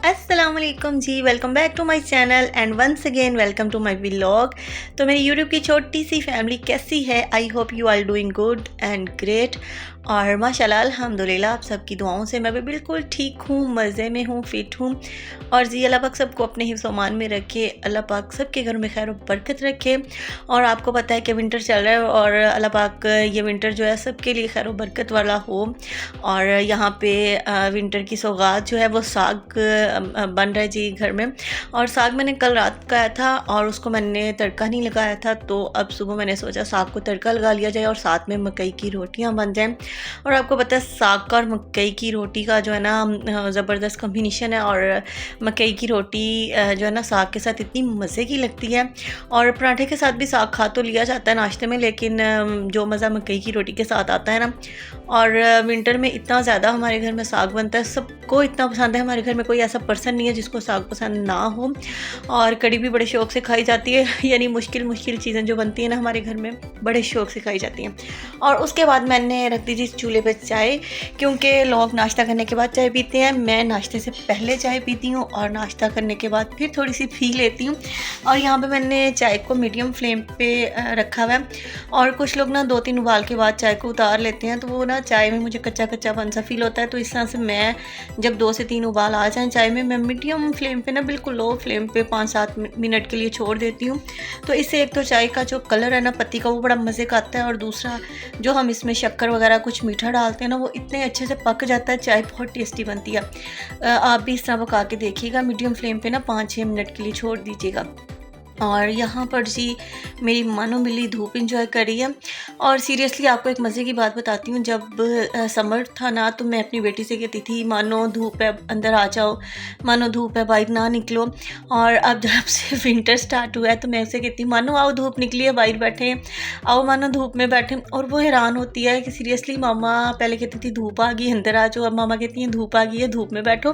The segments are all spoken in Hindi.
अस्सलामुअलैकुम जी, welcome back to my channel and once again welcome to my vlog. तो मेरी यूट्यूब की छोटी सी फैमिली कैसी है? I hope you are doing good and great. और माशाल्लाह अल्हम्दुलिल्लाह आप सबकी दुआओं से मैं भी बिल्कुल ठीक हूँ, मज़े में हूँ, फ़िट हूँ। और जी अल्लाह पाक सबको अपने हिफ्ज़ व अमान में रखे, अल्लाह पाक सबके घर में खैर व बरकत रखे। और आपको पता है कि विंटर चल रहा है और अल्लाह पाक ये विंटर जो है सबके लिए खैर व बरकत वाला हो। और यहाँ पे विंटर की सौगात जो है वो साग बन रहा है जी घर में। और साग मैंने कल रात पकाया था और उसको मैंने तड़का नहीं लगाया था, तो अब सुबह मैंने सोचा साग को तड़का लगा लिया जाए और साथ में मकई की रोटियां बन जाएं। और आपको पता है साग का और मकई की रोटी का जो है ना ज़बरदस्त कॉम्बिनेशन है। और मकई की रोटी जो है ना साग के साथ इतनी मज़े की लगती है। और पराठे के साथ भी साग खा तो लिया जाता है नाश्ते में, लेकिन जो मज़ा मकई की रोटी के साथ आता है ना। और विंटर में इतना ज़्यादा हमारे घर में साग बनता है, सबको इतना पसंद है। हमारे घर में कोई ऐसा पर्सन नहीं है जिसको साग पसंद ना हो। और कड़ी भी बड़े शौक़ से खाई जाती है यानी मुश्किल मुश्किल चीज़ें जो बनती हैं ना हमारे घर में बड़े शौक़ से खाई जाती हैं। और उसके बाद मैंने रख दी थी चूल्हे पे चाय, क्योंकि लोग नाश्ता करने के बाद चाय पीते हैं। मैं नाश्ते से पहले चाय पीती हूँ और नाश्ता करने के बाद फिर थोड़ी सी पी लेती हूँ। और यहाँ पे मैंने चाय को मीडियम फ्लेम पे रखा हुआ है। और कुछ लोग ना 2-3 उबाल के बाद चाय को उतार लेते हैं, तो वो ना चाय में मुझे कच्चा कच्चापन सा फील होता है। तो इस तरह से मैं जब 2 से 3 उबाल आ जाएँ चाय में, मैं मीडियम फ्लेम पे ना बिल्कुल लो फ्लेम पे 5-7 मिनट के लिए छोड़ देती हूँ। तो इससे एक तो चाय का जो कलर है ना पत्ती का वो बड़ा मज़े का आता है, और दूसरा जो हम इसमें शक्कर वगैरह कुछ मीठा डालते हैं ना वो इतने अच्छे से पक जाता है, चाय बहुत टेस्टी बनती है। आप भी इस तरह पका के देखिएगा, मीडियम फ्लेम पे ना 5-6 मिनट के लिए छोड़ दीजिएगा। और यहाँ पर जी मेरी मानो बिल्ली धूप इंजॉय कर रही है। और सीरियसली आपको एक मज़े की बात बताती हूँ, जब समर था ना तो मैं अपनी बेटी से कहती थी मानो धूप है अंदर आ जाओ, मानो धूप है बाहर ना निकलो। और अब जब से विंटर स्टार्ट हुआ है तो मैं उसे कहती हूँ मानो आओ धूप निकली है, बाहर बैठे आओ, मानो धूप में बैठे। और वो हैरान होती है कि सीरियसली मामा पहले कहती थी धूप आ गई अंदर आ जाओ, अब मामा कहती हैं धूप आ गई है धूप में बैठो।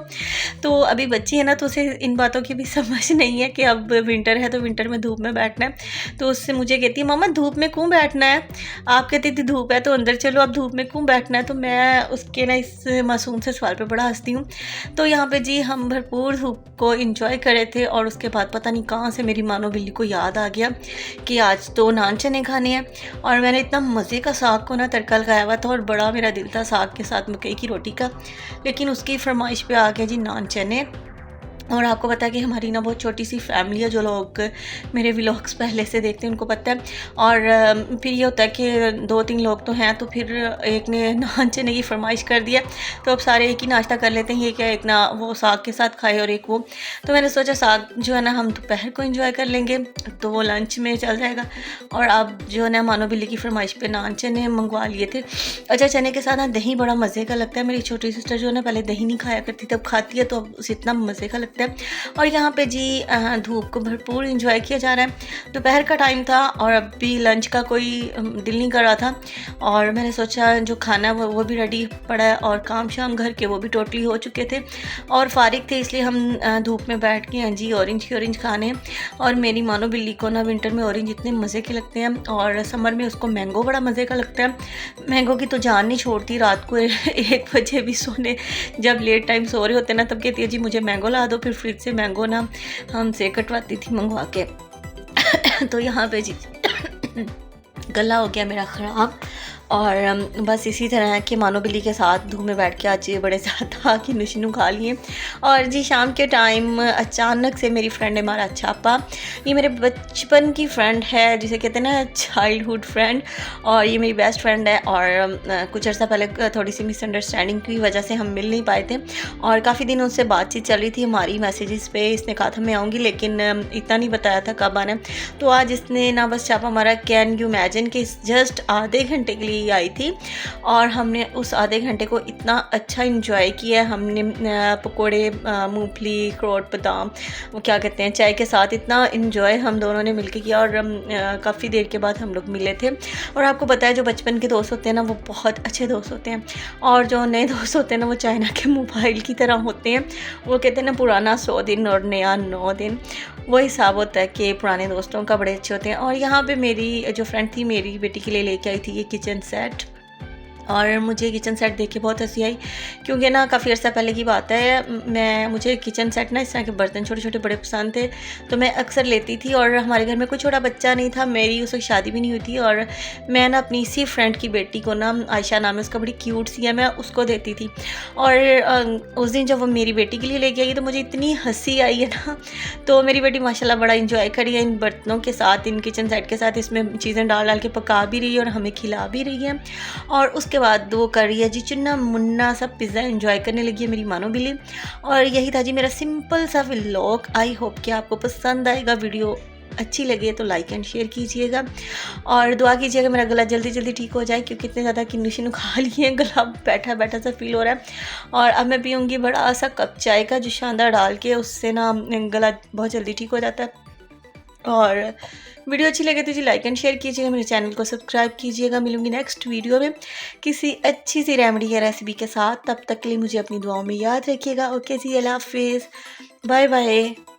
तो अभी बच्ची है ना तो उसे इन बातों की भी समझ नहीं है कि अब विंटर है तो विंटर में धूप में बैठना है। तो उससे मुझे कहती है मामा धूप में क्यों बैठना है, आप कहती थी धूप है तो अंदर चलो, अब धूप में क्यों बैठना है। तो मैं उसके ना इस मासूम से सवाल पे बड़ा हंसती हूँ। तो यहाँ पे जी हम भरपूर धूप को इंजॉय करे थे। और उसके बाद पता नहीं कहाँ से मेरी मानो बिल्ली को याद आ गया कि आज तो नान चने खाने हैं। और मैंने इतना मज़े का साग को ना तड़का लगाया हुआ था और बड़ा मेरा दिल था साग के साथ मकई की रोटी का, लेकिन उसकी फरमाइश पे आ गया जी नान चने। और आपको पता है कि हमारी ना बहुत छोटी सी फैमिली है, जो लोग मेरे व्लॉग्स पहले से देखते हैं उनको पता है। और फिर ये होता है कि 2-3 लोग तो हैं, तो फिर एक ने नान चने की फरमाइश कर दिया, तो अब सारे एक ही नाश्ता कर लेते हैं। ये क्या एक ना वो साग के साथ खाए और एक वो। तो मैंने सोचा साग जो है ना हम दोपहर को एंजॉय कर लेंगे, तो वो लंच में चल जाएगा। और अब जो है ना मानो बिल्ली की फरमाइश पे नान चने मंगवा लिए थे। अच्छा चने के साथ ना दही बड़ा मज़े का लगता है। मेरी छोटी सिस्टर जो है ना पहले दही नहीं खाया करती, तब खाती है तो अब उसे इतना मज़े का लगता है। और यहाँ पे जी धूप को भरपूर इंजॉय किया जा रहा है। दोपहर का टाइम था और अब भी लंच का कोई दिल नहीं कर रहा था। और मैंने सोचा जो खाना वो भी रेडी पड़ा है और काम शाम घर के वो भी टोटली हो चुके थे और फारिग थे, इसलिए हम धूप में बैठ के जी ऑरेंज खाने। और मेरी मानो बिल्ली को ना विंटर में ऑरेंज इतने मज़े के लगते हैं और समर में उसको मैंगो बड़ा मज़े का लगता है। मैंगो की तो जान नहीं छोड़ती, रात को 1 बजे भी सोने जब लेट टाइम सो रहे होते ना तब कहती है जी मुझे मैंगो ला दो। फिर फ्रिज से मैंगो ना हमसे कटवाती थी मंगवा के। तो यहाँ पे जी गला हो गया मेरा ख़राब। और बस इसी तरह कि मानो बिल्ली के साथ धूप में बैठ के आज बड़े ज़्यादा कि नशनू खा लिए। और जी शाम के टाइम अचानक से मेरी फ्रेंड ने मारा छापा। ये मेरे बचपन की फ्रेंड है, जिसे कहते हैं ना चाइल्डहुड फ्रेंड, और ये मेरी बेस्ट फ्रेंड है। और कुछ अर्सा पहले थोड़ी सी मिसअंडरस्टैंडिंग की वजह से हम मिल नहीं पाए थे और काफ़ी दिन उससे बातचीत चल रही थी हमारी मैसेजेस पे। इसने कहा था मैं आऊँगी, लेकिन इतना नहीं बताया था कब आना। तो आज इसने ना बस छापा मारा। कैन यू इमेजिन कि जस्ट आधे घंटे के लिए आई थी और हमने उस आधे घंटे को इतना अच्छा इंजॉय किया। हमने पकोड़े, मूंगफली, अखरोट, बादाम, वो क्या कहते हैं, चाय के साथ इतना इंजॉय हम दोनों ने मिलके किया। और काफ़ी देर के बाद हम लोग मिले थे। और आपको पता है जो बचपन के दोस्त होते हैं ना वो बहुत अच्छे दोस्त होते हैं, और जो नए दोस्त होते हैं ना वो चाइना के मोबाइल की तरह होते हैं। वो कहते हैं ना पुराना 100 दिन और नया 9 दिन, वो हिसाब होता है कि पुराने दोस्तों का बड़े अच्छे होते हैं। और यहाँ पे मेरी जो फ्रेंड थी मेरी बेटी के लिए लेके आई थी ये किचन सेट। और मुझे किचन सेट देख के बहुत हंसी आई, क्योंकि ना काफ़ी अर्सा पहले की बात है, मुझे किचन सेट ना इस तरह के बर्तन छोटे छोटे बड़े पसंद थे, तो मैं अक्सर लेती थी। और हमारे घर में कोई छोटा बच्चा नहीं था, मेरी उस वक्त शादी भी नहीं हुई थी, और मैं ना अपनी इसी फ्रेंड की बेटी को ना, आयशा नाम है उसका, बड़ी क्यूट सी है, मैं उसको देती थी। और उस दिन जब वो मेरी बेटी के लिए लेके आई तो मुझे इतनी हंसी आई है ना, तो मेरी बेटी माशाल्लाह बड़ा इंजॉय करी है इन बर्तनों के साथ, इन किचन सेट के साथ, इसमें चीज़ें डाल डाल के पका भी रही है और हमें खिला भी रही है। और उसके बाद वो कर रही है जी चुन्ना मुन्ना सब पिज़्ज़ा एंजॉय करने लगी है मेरी मानो बिल्ली। और यही था जी मेरा सिंपल सा व्लॉग। आई होप कि आपको पसंद आएगा। वीडियो अच्छी लगे तो लाइक एंड शेयर कीजिएगा और दुआ कीजिएगा मेरा गला जल्दी जल्दी ठीक हो जाए, क्योंकि इतने ज़्यादा किन्नू शिन्नू खा लिए हैं, गला बैठा बैठा सा फील हो रहा है। और अब मैं पीऊँगी बड़ा सा कप चाय का जो शानदार डाल के, उससे ना गला बहुत जल्दी ठीक हो जाता है। और वीडियो अच्छी लगे तो जी लाइक एंड शेयर कीजिएगा, मेरे चैनल को सब्सक्राइब कीजिएगा। मिलूंगी नेक्स्ट वीडियो में किसी अच्छी सी रेमेडी या रेसिपी के साथ। तब तक के लिए मुझे अपनी दुआओं में याद रखिएगा। ओके जी, अल्लाह हाफिज़, बाय बाय।